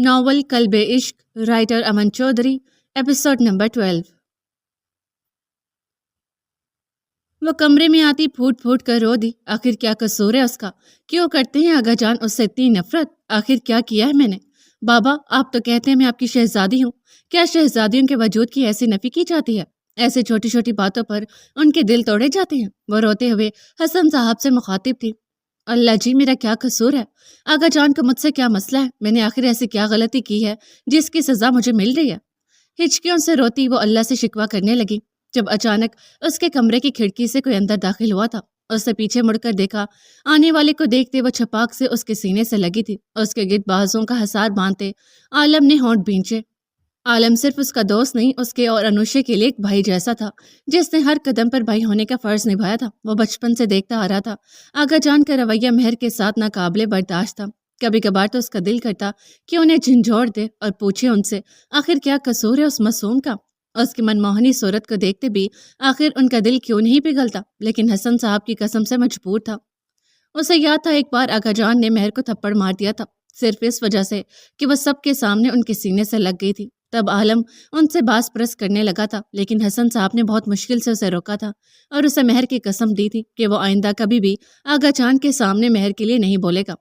Novel قلب عشق، writer امن چودھری، ایپیسوڈ نمبر 12۔ وہ کمرے میں آتی پھوٹ پھوٹ کر رو دی۔ آخر کیا قصور ہے اس کا؟ کیوں کرتے ہیں آغا جان اس سے اتنی نفرت؟ آخر کیا کیا ہے میں نے؟ بابا، آپ تو کہتے ہیں میں آپ کی شہزادی ہوں، کیا شہزادیوں کے وجود کی ایسی نفی کی جاتی ہے؟ ایسے چھوٹی چھوٹی باتوں پر ان کے دل توڑے جاتے ہیں۔ وہ روتے ہوئے حسن صاحب سے مخاطب تھی۔ اللہ جی، میرا کیا قصور ہے؟ آغا جان کو مجھ سے کیا مسئلہ ہے؟ میں نے آخر ایسی کیا غلطی کی ہے جس کی سزا مجھے مل رہی ہے؟ ہچکیوں سے روتی وہ اللہ سے شکوہ کرنے لگی جب اچانک اس کے کمرے کی کھڑکی سے کوئی اندر داخل ہوا تھا۔ اس سے پیچھے مڑ کر دیکھا۔ آنے والے کو دیکھتے وہ چھپاک سے اس کے سینے سے لگی تھی۔ اس کے گرد بازوں کا حصار باندھتے عالم نے ہونٹ بھینچے۔ عالم صرف اس کا دوست نہیں، اس کے اور انوشے کے لیے ایک بھائی جیسا تھا جس نے ہر قدم پر بھائی ہونے کا فرض نبھایا تھا۔ وہ بچپن سے دیکھتا آ رہا تھا آغا جان کا رویہ مہر کے ساتھ ناقابل برداشت تھا۔ کبھی کبھار تو اس کا دل کرتا کہ انہیں جھنجھوڑ دے اور پوچھے ان سے آخر کیا قصور ہے اس معصوم کا؟ اس کی منموہنی صورت کو دیکھتے بھی آخر ان کا دل کیوں نہیں پگھلتا، لیکن حسن صاحب کی قسم سے مجبور تھا۔ اسے یاد تھا ایک بار آغا جان نے مہر کو تھپڑ مار دیا تھا، صرف اس وجہ سے کہ وہ سب کے سامنے ان کے سینے سے لگ گئی تھی۔ تب عالم ان سے باس پرس کرنے لگا تھا، لیکن حسن صاحب نے بہت مشکل سے اسے روکا تھا اور اسے مہر کی قسم دی تھی کہ وہ آئندہ کبھی بھی آغا جان کے سامنے مہر کے لیے نہیں بولے گا۔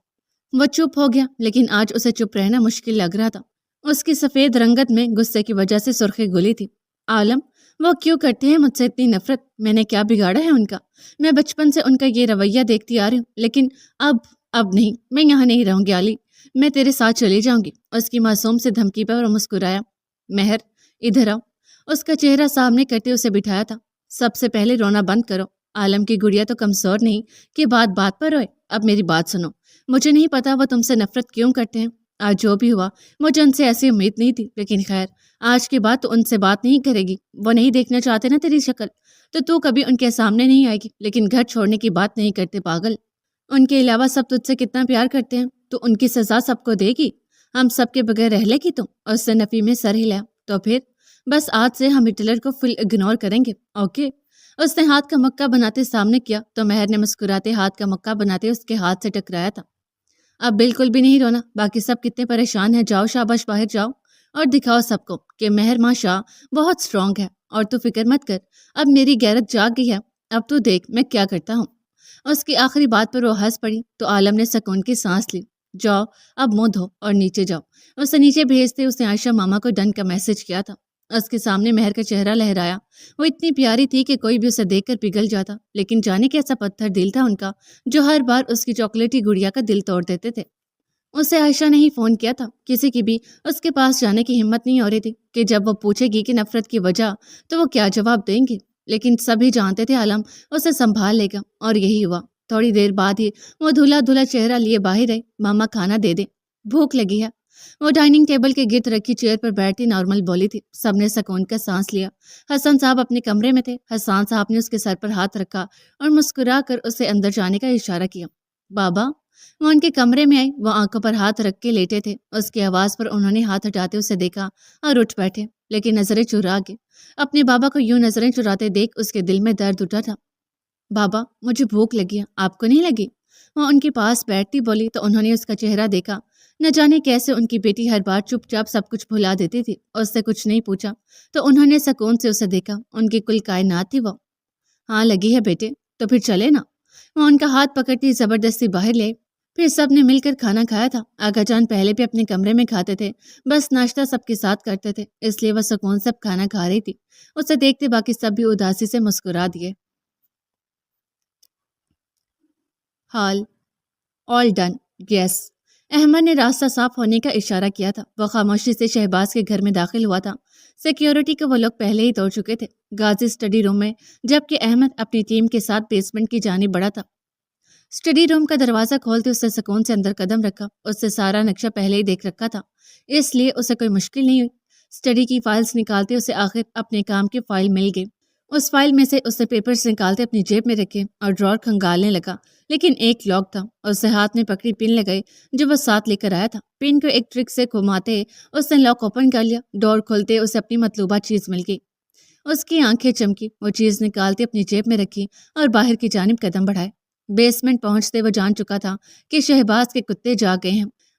وہ چپ ہو گیا، لیکن آج اسے چپ رہنا مشکل لگ رہا تھا۔ اس کی سفید رنگت میں غصے کی وجہ سے سرخی گلی تھی۔ عالم، وہ کیوں کرتے ہیں مجھ سے اتنی نفرت؟ میں نے کیا بگاڑا ہے ان کا؟ میں بچپن سے ان کا یہ رویہ دیکھتی آ رہی ہوں، لیکن اب نہیں، میں یہاں نہیں رہوں گی علی، میں تیرے ساتھ چلی جاؤں گی۔ اس کی معصوم سے دھمکی پر وہ مسکرایا۔ مہر، ادھر آؤ۔ اس کا چہرہ سامنے کرتے اسے بٹھایا تھا۔ سب سے پہلے رونا بند کرو۔ عالم کی گڑیا تو کمزور نہیں کہ بات بات پر روئے۔ اب میری بات سنو۔ مجھے نہیں پتا وہ تم سے نفرت کیوں کرتے ہیں۔ آج جو بھی ہوا مجھے ان سے ایسی امید نہیں تھی، لیکن خیر، آج کے بعد تو ان سے بات نہیں کرے گی۔ وہ نہیں دیکھنا چاہتے نا تیری شکل، تو کبھی ان کے سامنے نہیں آئے گی، لیکن گھر چھوڑنے کی بات نہیں کرتے پاگل۔ ان کے علاوہ سب تجھ سے کتنا پیار کرتے ہیں، تو ان کی سزا سب کو دے گی۔ ہم سب کے بغیر رہ لے گی تم؟ اور اس سے نفی میں سر ہلایا۔ تو پھر بس آج سے ہم ہٹلر کو فل اگنور کریں گے، اوکے؟ اس نے ہاتھ کا مکہ بناتے سامنے کیا تو مہر نے مسکراتے ہاتھ کا مکہ بناتے اس کے ہاتھ سے ٹکرایا تھا۔ اب بالکل بھی نہیں رونا، باقی سب کتنے پریشان ہیں، جاؤ شاباش باہر جاؤ اور دکھاؤ سب کو کہ مہر ماشا بہت سٹرونگ ہے، اور تو فکر مت کر، اب میری غیرت جاگ گئی ہے، اب تو دیکھ میں کیا کرتا ہوں۔ اس کی آخری بات پر وہ ہنس پڑی تو عالم نے سکون کی سانس لی۔ جاؤ اب منہ دھو اور نیچے جاؤ۔ اسے نیچے بھیجتے اس نے عائشہ ماما کو ڈن کا میسج کیا تھا۔ اس کے سامنے مہر کا چہرہ لہرایا۔ وہ اتنی پیاری تھی کہ کوئی بھی اسے دیکھ کر پگھل جاتا، لیکن جانے کیسا پتھر دل تھا ان کا جو ہر بار اس کی چاکلیٹی گڑیا کا دل توڑ دیتے تھے۔ اسے عائشہ نے ہی فون کیا تھا، کسی کی بھی اس کے پاس جانے کی ہمت نہیں ہو رہی تھی کہ جب وہ پوچھے گی کہ نفرت کی وجہ تو وہ کیا جواب دیں گے، لیکن سبھی جانتے تھے عالم اسے سنبھال لے گا، اور یہی ہوا۔ تھوڑی دیر بعد ہی وہ دھلا دھلا چہرہ لیے باہر آئی۔ ماما کھانا دے دیں، بھوک لگی ہے۔ وہ ڈائننگ ٹیبل کے گرد رکھی چیئر پر بیٹھتی نارمل بولی تھی۔ سب نے سکون کا سانس لیا۔ حسن صاحب اپنے کمرے میں تھے۔ حسان صاحب نے اس کے سر پر ہاتھ رکھا اور مسکرا کر اسے اندر جانے کا اشارہ کیا۔ بابا، وہ ان کے کمرے میں آئی۔ وہ آنکھوں پر ہاتھ رکھ کے لیٹے تھے۔ اس کی آواز پر انہوں نے ہاتھ ہٹاتے اسے دیکھا اور اٹھ بیٹھے، لیکن نظریں چرا کے۔ اپنے بابا کو یوں نظریں چراتے دیکھ اس کے دل میں درد اٹھا تھا۔ بابا، مجھے بھوک لگی ہے، آپ کو نہیں لگی؟ وہ ان کے پاس بیٹھتی بولی تو انہوں نے اس کا چہرہ دیکھا۔ نہ جانے کیسے ان کی بیٹی ہر بار چپ چاپ سب کچھ بھلا دیتی تھی اور اس سے کچھ نہیں پوچھا، تو انہوں نے سکون سے اسے دیکھا۔ ان کی کل کائنات تھی وہ۔ ہاں لگی ہے بیٹے، تو پھر چلے نا۔ وہ ان کا ہاتھ پکڑتی زبردستی باہر لے۔ پھر سب نے مل کر کھانا کھایا تھا۔ آغا جان پہلے بھی اپنے کمرے میں کھاتے تھے، بس ناشتہ سب کے ساتھ کرتے تھے، اس لیے وہ سکون سے کھانا کھا رہی تھی۔ اسے دیکھتے باقی سب بھی اداسی سے مسکرا دیے۔ آل ڈن، یس۔ احمد نے راستہ صاف ہونے کا اشارہ کیا تھا۔ وہ خاموشی سے شہباز کے گھر میں داخل ہوا تھا۔ سیکیورٹی کو وہ لوگ پہلے ہی توڑ چکے تھے۔ غازی اسٹڈی روم میں، جبکہ احمد اپنی ٹیم کے ساتھ بیسمنٹ کی جانب بڑھا تھا۔ اسٹڈی روم کا دروازہ کھولتے اس نے سکون سے اندر قدم رکھا۔ اس سے سارا نقشہ پہلے ہی دیکھ رکھا تھا، اس لیے اسے کوئی مشکل نہیں ہوئی۔ اسٹڈی کی فائلز نکالتے اسے آخر اپنے کام کی فائل مل گئی۔ اس فائل میں سے اسے پیپرز نکالتے اپنی جیب میں رکھے اور ڈرار کھنگالنے لگا، لیکن ایک لاک تھا۔ اسے ہاتھ میں پکڑی پن لگائی جو وہ ساتھ لے کر آیا تھا۔ پن کو ایک ٹرک سے گھماتے اس نے لاک اوپن کر لیا۔ ڈور کھولتے اسے اپنی مطلوبہ چیز مل گئی۔ اس کی آنکھیں چمکی۔ وہ چیز نکالتے اپنی جیب میں رکھی اور باہر کی جانب قدم بڑھائے۔ بیسمنٹ پہنچتے وہ جان چکا تھا کہ شہباز کے کتے جاگ گئے ہیں۔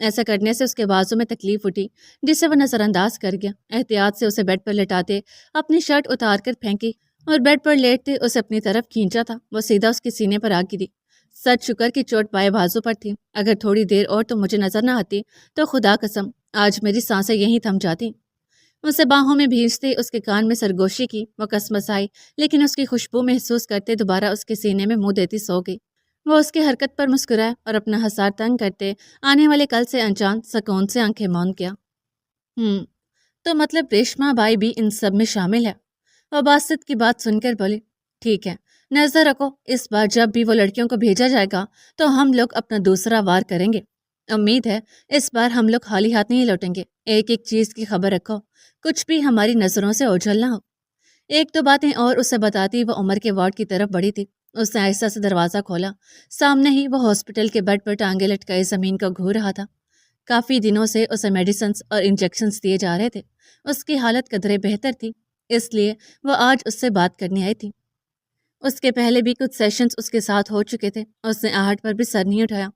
ایسا کرنے سے اس کے بازو میں تکلیف اٹھی جسے وہ نظر انداز کر گیا۔ احتیاط سے اسے بیڈ پر لٹاتے اپنی شرٹ اتار کر پھینکی اور بیڈ پر لیٹتے اسے اپنی طرف کھینچا تھا۔ وہ سیدھا اس کے سینے پر آ گری۔ سچ شکر کی چوٹ بائیں بازو پر تھی، اگر تھوڑی دیر اور تو مجھے نظر نہ آتی تو خدا قسم آج میری سانسیں یہیں تھم جاتی۔ اسے باہوں میں بھیجتے اس کے کان میں سرگوشی کی، وہ کسمس آئی لیکن اس کی خوشبو محسوس کرتے دوبارہ اس کے سینے میں منہ دیتی سو گئی۔ وہ اس کی حرکت پر مسکرائے اور اپنا حسار تنگ کرتے آنے والے کل سے انجان سکون سے آنکھیں موند کیا۔ تو مطلب ریشما بائی بھی ان سب میں شامل ہے؟ وہ باسط کی بات سن کر بولی، ٹھیک ہے، نظر رکھو، اس بار جب بھی وہ لڑکیوں کو بھیجا جائے گا تو ہم لوگ اپنا دوسرا وار کریں گے۔ امید ہے اس بار ہم لوگ خالی ہاتھ نہیں لوٹیں گے۔ ایک ایک چیز کی خبر رکھو، کچھ بھی ہماری نظروں سے اوجھل نہ ہو۔ ایک دو باتیں اور اسے بتاتی وہ عمر کے وارڈ کی طرف بڑھی تھی۔ اس نے آہستہ سے دروازہ کھولا۔ سامنے ہی وہ ہاسپٹل کے بیڈ پر ٹانگے لٹکائے زمین کو گھور رہا تھا۔ کافی دنوں سے اسے میڈیسنز اور انجیکشنز دیے جا رہے تھے۔ اس کی حالت قدرے بہتر تھی، اس لیے وہ آج اس سے بات کرنے آئی تھی۔ اس کے پہلے بھی کچھ سیشنز اس کے ساتھ ہو چکے تھے۔ اس نے آہٹ پر بھی سر نہیں اٹھایا۔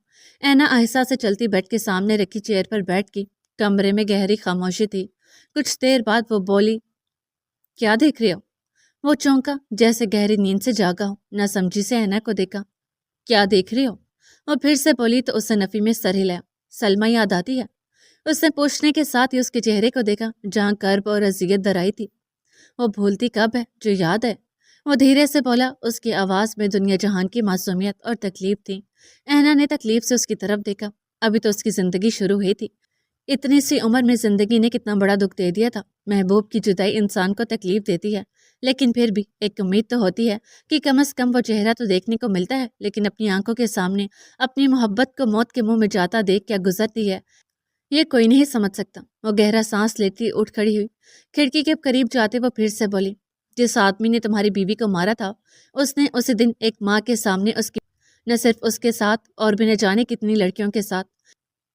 اینا آہستہ سے چلتی بیڈ کے سامنے رکھی چیئر پر بیٹھ گئی۔ کمرے میں گہری خاموشی تھی۔ کچھ دیر بعد وہ بولی، کیا دیکھ رہے ہو؟ وہ چونکا جیسے گہری نیند سے جاگا ہو، نہ سمجھی سے اینا کو دیکھا۔ کیا دیکھ رہے ہو؟ وہ پھر سے بولی تو اسے نفی میں سر ہلایا۔ سلمہ یاد آتی ہے؟ اس نے پوچھنے کے ساتھ ہی اس کے چہرے کو دیکھا جہاں کرب اور اذیت درائی تھی۔ وہ بھولتی کب ہے جو یاد ہے؟ وہ دھیرے سے بولا، اس کی آواز میں دنیا جہان کی معصومیت اور تکلیف تھی۔ اینا نے تکلیف سے اس کی طرف دیکھا۔ ابھی تو اس کی زندگی شروع ہوئی تھی۔ اتنی سی عمر میں زندگی نے کتنا بڑا دکھ دے دیا تھا۔ محبوب کی جدائی انسان کو تکلیف دیتی ہے، لیکن پھر بھی ایک امید تو ہوتی ہے کہ کم از کم وہ چہرہ تو دیکھنے کو ملتا ہے۔ لیکن اپنی آنکھوں کے سامنے اپنی محبت کو موت کے منہ میں جاتا دیکھ کیا گزرتی ہے یہ کوئی نہیں سمجھ سکتا۔ وہ گہرا سانس لیتی اٹھ کھڑی ہوئی۔ کھڑکی کے قریب جاتے وہ پھر سے بولی، جس آدمی نے تمہاری بیوی کو مارا تھا اس نے اسی دن ایک ماں کے سامنے اس کی نہ صرف اس کے ساتھ اور بھی نہ جانے کتنی لڑکیوں کے ساتھ،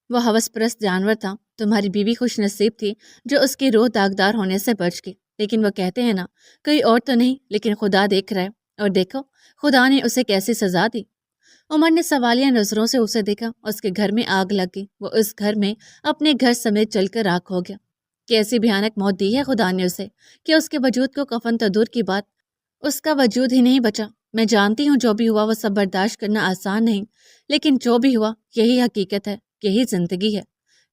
وہ ہوس پرست جانور تھا۔ تمہاری بیوی خوش نصیب تھی جو اس کی روح داغدار ہونے سے بچ گئی۔ لیکن وہ کہتے ہیں نا، کوئی اور تو نہیں لیکن خدا دیکھ رہا ہے، اور دیکھو خدا نے اسے کیسی سزا دی۔ عمر نے سوالیہ نظروں سے اسے دیکھا۔ اس کے گھر میں آگ لگ گئی۔ وہ اس گھر میں اپنے گھر سمیت جل کر راکھ ہو گیا۔ کیسی بھیانک موت دی ہے خدا نے اسے کہ اس کے وجود کو کفن تو دور کی بات، اس کا وجود ہی نہیں بچا۔ میں جانتی ہوں جو بھی ہوا وہ سب برداشت کرنا آسان نہیں، لیکن جو بھی ہوا یہی حقیقت ہے، یہی زندگی ہے۔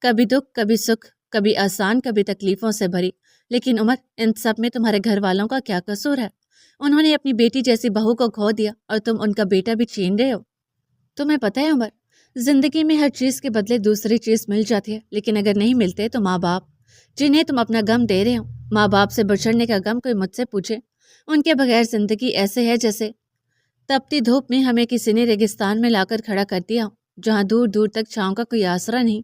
کبھی دکھ، کبھی سکھ، کبھی آسان، کبھی تکلیفوں سے بھری۔ لیکن عمر، ان سب میں تمہارے گھر والوں کا کیا قصور ہے؟ انہوں نے اپنی بیٹی جیسی بہو کو کھو دیا اور تم ان کا بیٹا بھی چھین رہے ہو۔ تمہیں پتہ ہے عمر، زندگی میں ہر چیز کے بدلے دوسری چیز مل جاتی ہے، لیکن اگر نہیں ملتے تو ماں باپ، جنہیں تم اپنا غم دے رہے ہو۔ ماں باپ سے بچھڑنے کا غم کوئی مجھ سے پوچھے، ان کے بغیر زندگی ایسے ہے جیسے تپتی دھوپ میں ہمیں کسی نے ریگستان میں لا کر کھڑا کر دیا ہو، جہاں دور دور تک چھاؤں کا کوئی آسرا نہیں۔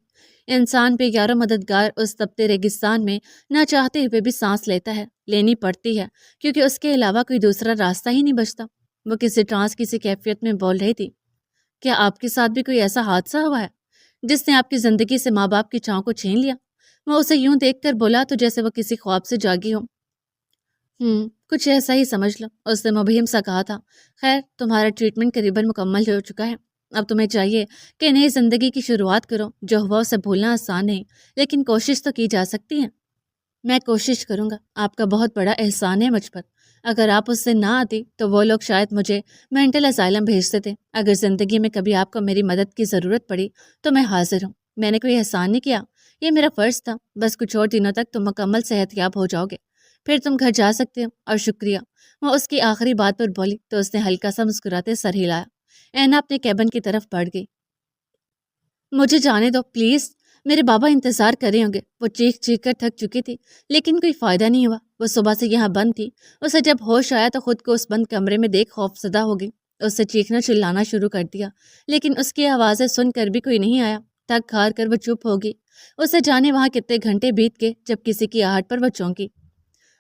انسان پہ یار و مددگار اس تپتے ریگستان میں نہ چاہتے ہوئے بھی سانس لیتا ہے، لینی پڑتی ہے، کیونکہ اس کے علاوہ کوئی دوسرا راستہ ہی نہیں بچتا۔ وہ کسی ٹرانس کسی کیفیت میں بول رہی تھی، کیا آپ کے ساتھ بھی کوئی ایسا حادثہ ہوا ہے جس نے آپ کی زندگی سے ماں باپ کی چھاؤں کو چھین لیا؟ وہ اسے یوں دیکھ کر بولا تو جیسے وہ کسی خواب سے جاگی ہو۔ کچھ ایسا ہی سمجھ لو، اس نے مبہم سا کہا تھا۔ خیر، تمہارا ٹریٹمنٹ قریباً مکمل ہو چکا ہے۔ اب تمہیں چاہیے کہ نئی زندگی کی شروعات کرو۔ جو ہوا اسے بھولنا آسان نہیں، لیکن کوشش تو کی جا سکتی ہے۔ میں کوشش کروں گا۔ آپ کا بہت بڑا احسان ہے مجھ پر۔ اگر آپ اس سے نہ آتی تو وہ لوگ شاید مجھے مینٹل اسائلم بھیجتے تھے۔ اگر زندگی میں کبھی آپ کو میری مدد کی ضرورت پڑی تو میں حاضر ہوں۔ میں نے کوئی احسان نہیں کیا، یہ میرا فرض تھا۔ بس کچھ اور دنوں تک تم مکمل صحت یاب ہو جاؤ گے، پھر تم گھر جا سکتے ہو۔ اور شکریہ، وہ اس کی آخری بات پر بولی تو اس نے ہلکا سا مسکراتے سر ہلایا۔ اینا اپنے کیبن کی طرف بڑھ گئی۔ مجھے جانے دو پلیز، میرے بابا انتظار کر رہے ہوں گے۔ وہ چیخ چیخ کر تھک چکی تھی، لیکن کوئی فائدہ نہیں ہوا۔ وہ صبح سے یہاں بند تھی۔ اسے جب ہوش آیا تو خود کو اس بند کمرے میں دیکھ خوف زدہ ہو گئی۔ اس سے چیخنا چلانا شروع کر دیا، لیکن اس کی آوازیں سن کر بھی کوئی نہیں آیا۔ تھک ہار کر وہ چپ ہو گئی۔ اسے جانے وہاں کتنے گھنٹے بیت گئے جب کسی کی آہٹ پر وہ چونکی۔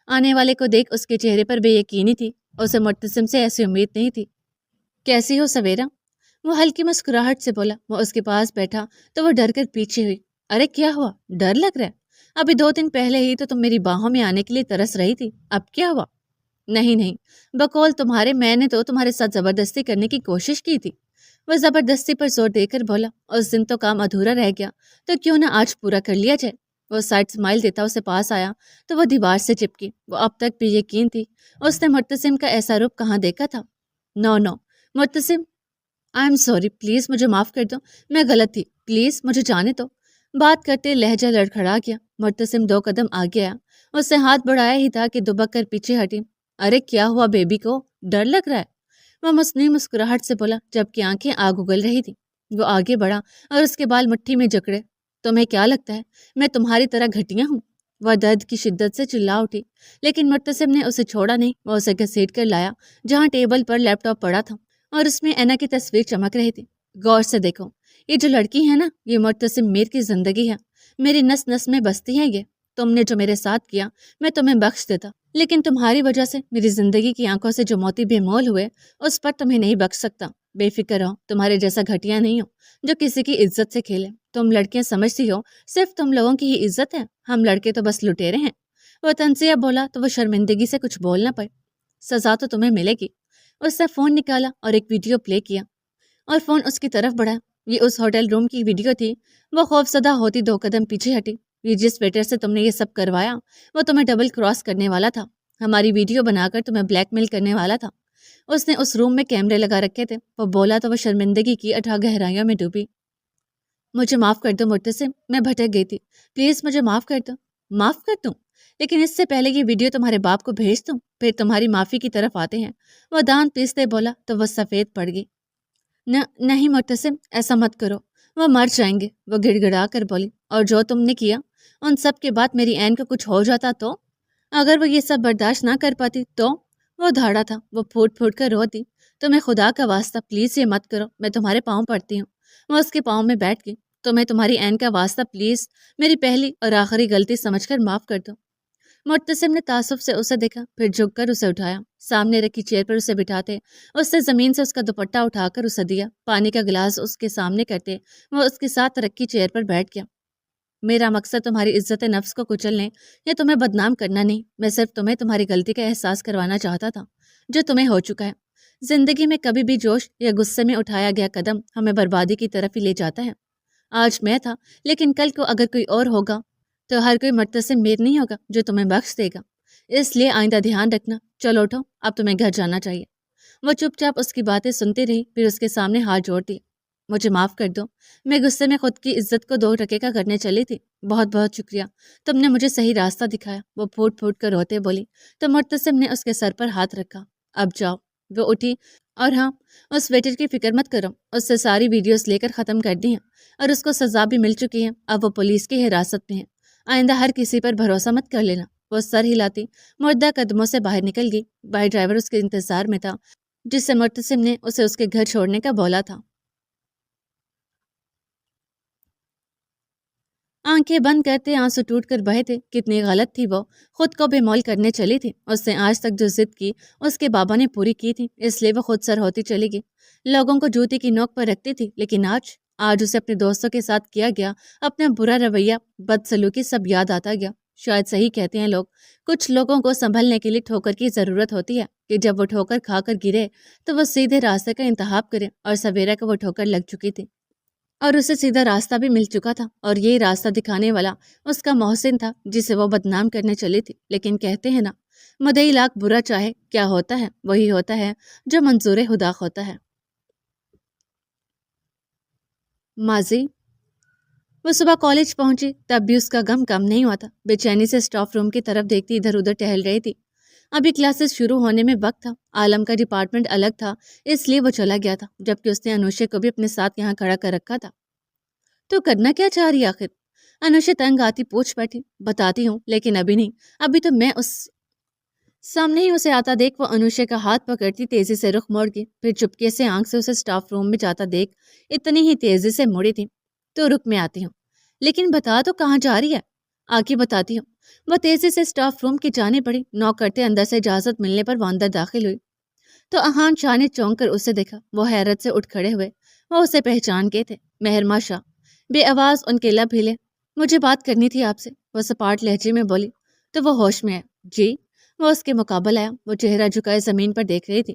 آنے والے کو دیکھ اس کے چہرے پر بے یقینی تھی۔ اسے مبتسم سے ایسی امید نہیں تھی۔ کیسی ہو سویرا؟ وہ ہلکی مسکراہٹ سے بولا۔ وہ اس کے پاس بیٹھا تو وہ ڈر کر پیچھے ہوئی۔ ارے کیا ہوا؟ ڈر لگ رہا ہے؟ ابھی 2 دن پہلے ہی تو تم میری باہوں میں آنے کے لیے ترس رہی تھی، اب کیا ہوا؟ نہیں، بقول تمہارے، میں نے تو تمہارے ساتھ زبردستی کرنے کی کوشش کی تھی۔ وہ زبردستی پر زور دے کر بولا، اس دن تو کام ادھورا رہ گیا، تو کیوں نہ آج پورا کر لیا جائے۔ وہ سائڈ اسمائل دیتا اسے پاس آیا تو وہ دیوار سے چپکی۔ وہ اب تک بھی یقین تھی اس نے مرتسم کا ایسا روپ کہاں دیکھا تھا۔ نو نو مرتسم، آئی ایم سوری، پلیز مجھے معاف کر دو، میں غلط تھی، پلیز مجھے جانے دو۔ بات کرتے لہجہ لڑکھڑا گیا۔ مرتسم 2 قدم آگے آیا، اس نے ہاتھ بڑھایا ہی تھا کہ دبک کر پیچھے ہٹی۔ ارے کیا ہوا بیبی کو، ڈر لگ رہا ہے؟ وہ مصنوعی مسکراہٹ سے بولا جبکہ آنکھیں آگ اگل رہی تھی۔ وہ آگے بڑھا اور اس کے بال مٹھی میں جکڑے۔ تمہیں کیا لگتا ہے میں تمہاری طرح گھٹیا ہوں؟ وہ درد کی شدت سے چلا اٹھی، لیکن مرتسم نے اسے چھوڑا نہیں۔ وہ اسے گھسیٹ کر لایا جہاں ٹیبل پر لیپ ٹاپ پڑا تھا اور اس میں اینا کی تصویر چمک رہی تھی۔ غور سے دیکھو، یہ جو لڑکی ہے نا، یہ مرتسم میر کی زندگی ہے، میری نس نس میں بستی ہے یہ۔ تم نے جو میرے ساتھ کیا میں تمہیں بخش دیتا، لیکن تمہاری وجہ سے میری زندگی کی آنکھوں سے جو موتی بے مول ہوئے اس پر تمہیں نہیں بخش سکتا۔ بے فکر رہو، تمہارے جیسا گھٹیا نہیں ہو جو کسی کی عزت سے کھیلے۔ تم لڑکیاں سمجھتی ہو صرف تم لوگوں کی ہی عزت ہے، ہم لڑکے تو بس لٹیرے ہیں۔ وہ تنزیہ بولا تو وہ شرمندگی سے کچھ بول نہ پائے۔ سزا تو تمہیں ملے گی۔ اس نے فون نکالا اور ایک ویڈیو پلے کیا اور فون اس کی طرف بڑھا۔ یہ اس ہوٹل روم کی ویڈیو تھی۔ وہ خوفزدہ ہوتی 2 قدم پیچھے ہٹی۔ یہ جس ویٹر سے تم نے یہ سب کروایا وہ تمہیں ڈبل کراس کرنے والا تھا، ہماری ویڈیو بنا کر تمہیں بلیک میل کرنے والا تھا۔ اس نے اس روم میں کیمرے لگا رکھے تھے۔ وہ بولا تو وہ شرمندگی کی اٹھا گہرائیوں میں ڈوبی۔ مجھے معاف کر دو مرتسم، میں بھٹک گئی تھی، پلیز مجھے معاف کر دو۔ معاف کر دوں؟ لیکن اس سے پہلے یہ ویڈیو تمہارے باپ کو بھیج دوں، پھر تمہاری معافی کی طرف آتے ہیں۔ وہ دانت پیستے بولا تو وہ سفید پڑ گئی۔ نہیں مرتسم، ایسا مت کرو، وہ مر جائیں گے۔ وہ گڑ گڑا کر بولی، اور جو تم نے کیا ان سب کے بعد میری عین کو کچھ ہو جاتا تو؟ اگر وہ یہ سب برداشت نہ کر پاتی تو؟ وہ دھاڑا تھا۔ وہ پھوٹ پھوٹ کر روتی۔ تمہیں خدا کا واسطہ پلیز یہ مت کرو، میں تمہارے پاؤں پڑتی ہوں۔ وہ اس کے پاؤں میں بیٹھ گئی۔ تمہیں تمہاری عین کا واسطہ پلیز میری پہلی اور آخری غلطی سمجھ کر معاف کر دو۔ مرتسم نے تعصب سے اسے دیکھا، پھر جھک کر اسے اٹھایا، سامنے رکھی چیئر پر اسے بٹھاتے اس نے زمین سے اس کا دوپٹہ اٹھا کر اسے دیا، پانی کا گلاس اس کے سامنے کرتے وہ اس کے ساتھ رکھی چیئر پر بیٹھ گیا۔ میرا مقصد تمہاری عزت نفس کو کچلنے یا تمہیں بدنام کرنا نہیں، میں صرف تمہیں تمہاری غلطی کا احساس کروانا چاہتا تھا جو تمہیں ہو چکا ہے۔ زندگی میں کبھی بھی جوش یا غصے میں اٹھایا گیا قدم ہمیں بربادی کی طرف ہی لے جاتا ہے۔ آج میں تھا، لیکن کل کو اگر کوئی اور ہوگا تو ہر کوئی مرتسم میر نہیں ہوگا جو تمہیں بخش دے گا۔ اس لیے آئندہ دھیان رکھنا۔ چلو اٹھو، اب تمہیں گھر جانا چاہیے۔ وہ چپ چاپ اس کی باتیں سنتی رہی، پھر اس کے سامنے ہاتھ جوڑ دیے۔ مجھے معاف کر دو، میں غصے میں خود کی عزت کو 2 ٹکے کا کرنے چلی تھی۔ بہت بہت شکریہ، تم نے مجھے صحیح راستہ دکھایا۔ وہ پھوٹ پھوٹ کر روتے بولی تو مرتسم نے اس کے سر پر ہاتھ رکھا۔ اب جاؤ۔ وہ اٹھی، اور ہاں، اس ویٹر کی فکر مت کرو، اس سے ساری ویڈیوز لے کر ختم کر دی ہیں اور اس کو سزا بھی مل چکی ہے، اب وہ پولیس کی حراست میں ہے۔ آئندہ ہر کسی پر بھروسہ مت کر لینا۔ وہ سر ہلاتی مردہ قدموں سے باہر نکل گئی۔ باہر ڈرائیور اس کے انتظار میں تھا جس سے مرتسم نے اسے اس کے گھر چھوڑنے کا بولا تھا۔ آنکھیں بند کرتے آنسو ٹوٹ کر بہے تھے۔ کتنی غلط تھی وہ، خود کو بے مول کرنے چلی تھی۔ اس نے آج تک جو ضد کی اس کے بابا نے پوری کی تھی، اس لیے وہ خود سر ہوتی چلی گئی۔ لوگوں کو جوتی کی نوک پر رکھتی تھی، لیکن آج اسے اپنے دوستوں کے ساتھ کیا گیا اپنا برا رویہ، بدسلوکی سب یاد آتا گیا۔ شاید صحیح کہتے ہیں لوگ، کچھ لوگوں کو سنبھلنے کے لیے ٹھوکر کی ضرورت ہوتی ہے کہ جب وہ ٹھوکر کھا کر گرے تو وہ سیدھے راستے کا انتخاب کرے، اور سویرا کو وہ ٹھوکر لگ چکی تھی اور اسے سیدھا راستہ بھی مل چکا تھا، اور یہی راستہ دکھانے والا اس کا محسن تھا جسے وہ بدنام کرنے چلی تھی۔ لیکن کہتے ہیں نا، مدعی لاکھ برا چاہے، کیا ہوتا ہے وہی ہوتا ہے جو منظور خدا ہوتا ہے۔ ماضی۔ وہ صبح کالج پہنچی، تب بھی اس کا غم کم نہیں ہوا تھا۔ بے چینی سے اسٹاف روم کی طرف دیکھتی ادھر ادھر ٹہل رہی تھی۔ ابھی کلاسز شروع ہونے میں وقت تھا، عالم کا ڈپارٹمنٹ الگ تھا، اس لیے وہ چلا گیا تھا، جبکہ اس نے انوشے کو بھی اپنے ساتھ یہاں کھڑا کر رکھا تھا۔ تو کرنا کیا چاہ رہی آخر؟ انوشے تنگ آتی پوچھ بیٹھی۔ بتاتی ہوں، لیکن ابھی نہیں، ابھی تو میں اس سامنے ہی اسے آتا دیکھ وہ انوشے کا ہاتھ پکڑتی تیزی سے رخ موڑ گئی، پھر چپکے سے آنکھ سے اسے اسٹاف روم میں جاتا دیکھ اتنی ہی تیزی سے مڑی تھی۔ تو رک، میں آتی ہوں، لیکن بتا تو کہاں جا رہی ہے؟ آگے بتاتی ہوں۔ وہ تیزی سے اسٹاف روم کی جانے پڑی۔ نوک کرتے اندر سے اجازت ملنے پر وہ اندر داخل ہوئی تو اہان شاہ نے چونک کر اسے دیکھا۔ وہ حیرت سے اٹھ کھڑے ہوئے، وہ اسے پہچان گئے تھے۔ مہرما شاہ۔ بے آواز ان کے لب ہلے۔ مجھے بات کرنی تھی آپ سے، وہ سپاٹ لہجے میں بولی تو وہ ہوش میں آیا۔ جی؟ وہ اس کے مقابل آیا۔ وہ چہرہ جھکائے زمین پر دیکھ رہی تھی۔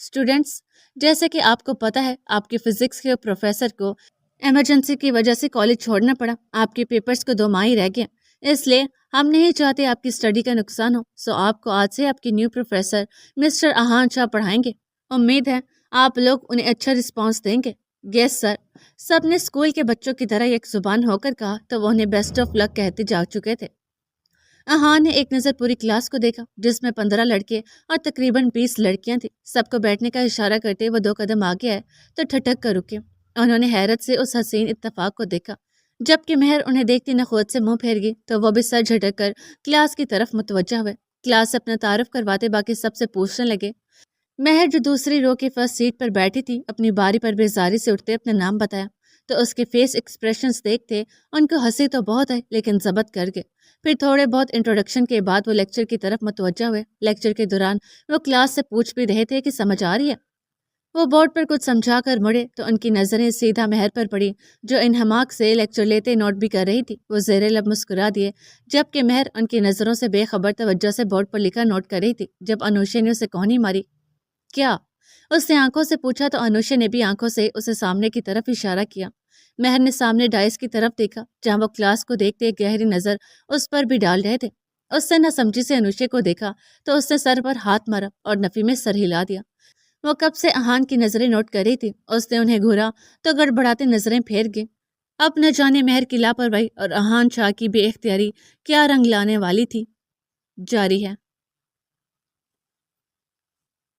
اسٹوڈینٹس، جیسے کہ آپ کو پتہ ہے آپ کے فزکس کے پروفیسر کو ایمرجنسی کی وجہ سے کالج چھوڑنا پڑا، آپ کے پیپرز کو 2 ماہ ہی رہ گئے، اس لیے ہم نہیں چاہتے آپ کی اسٹڈی کا نقصان ہو، سو آپ کو آج سے آپ کے نیو پروفیسر مسٹر اہان شاہ پڑھائیں گے۔ امید ہے آپ لوگ انہیں اچھا رسپانس دیں گے۔ یس سر، سب نے اسکول کے بچوں کی طرح ایک زبان ہو کر کہا تو وہ انہیں بیسٹ آف لک کہتے جا چکے تھے۔ اہان نے ایک نظر پوری کلاس کو دیکھا جس میں 15 لڑکے اور تقریباً 20 لڑکیاں تھیں۔ سب کو بیٹھنے کا اشارہ کرتے وہ 2 قدم آگے آئے تو ٹھٹک کر رکے۔ انہوں نے حیرت سے اس حسین اتفاق کو دیکھا، جبکہ مہر انہیں دیکھتی نہ خود سے منہ پھیر گئی تو وہ بھی سر جھٹک کر کلاس کی طرف متوجہ ہوئے۔ کلاس سے اپنا تعارف کرواتے باقی سب سے پوچھنے لگے۔ مہر جو دوسری رو کی فرسٹ سیٹ پر بیٹھی تھی اپنی باری پر بیزاری سے اٹھتے اپنا نام بتایا تو اس کے فیس ایکسپریشنز دیکھتے ان کو ہنسی تو بہت ہے لیکن ضبط کر گئے۔ پھر تھوڑے بہت انٹروڈکشن کے بعد وہ لیکچر کی طرف متوجہ ہوئے۔ لیکچر کے دوران وہ کلاس سے پوچھ بھی رہے تھے کہ سمجھ آ رہی ہے؟ وہ بورڈ پر کچھ سمجھا کر مڑے تو ان کی نظریں سیدھا مہر پر پڑی جو انہماک سے لیکچر لیتے نوٹ بھی کر رہی تھی۔ وہ زیر لب مسکرا دیے جبکہ مہر ان کی نظروں سے بے خبر توجہ سے بورڈ پر لکھا نوٹ کر رہی تھی۔ جب انوشے نے اسے کونی ماری، کیا؟ اس نے آنکھوں سے پوچھا تو انوشے نے بھی آنکھوں سے اسے سامنے کی طرف اشارہ کیا۔ مہر نے سامنے ڈائس کی طرف دیکھا جہاں وہ کلاس کو دیکھتے ایک گہری نظر اس پر بھی ڈال رہے تھے۔ اس نے نہ سمجھی سے انوشے کو دیکھا تو اس نے سر پر ہاتھ مارا اور نفی میں سر ہلا دیا۔ وہ کب سے اہان کی نظریں نوٹ کر رہی تھی۔ اس نے انہیں گھورا تو گڑبڑاتے نظریں پھیر گئی۔ اب نہ جانے مہر کی لاپرواہی اور اہان شاہ کی بے اختیاری کیا رنگ لانے والی تھی۔ جاری ہے۔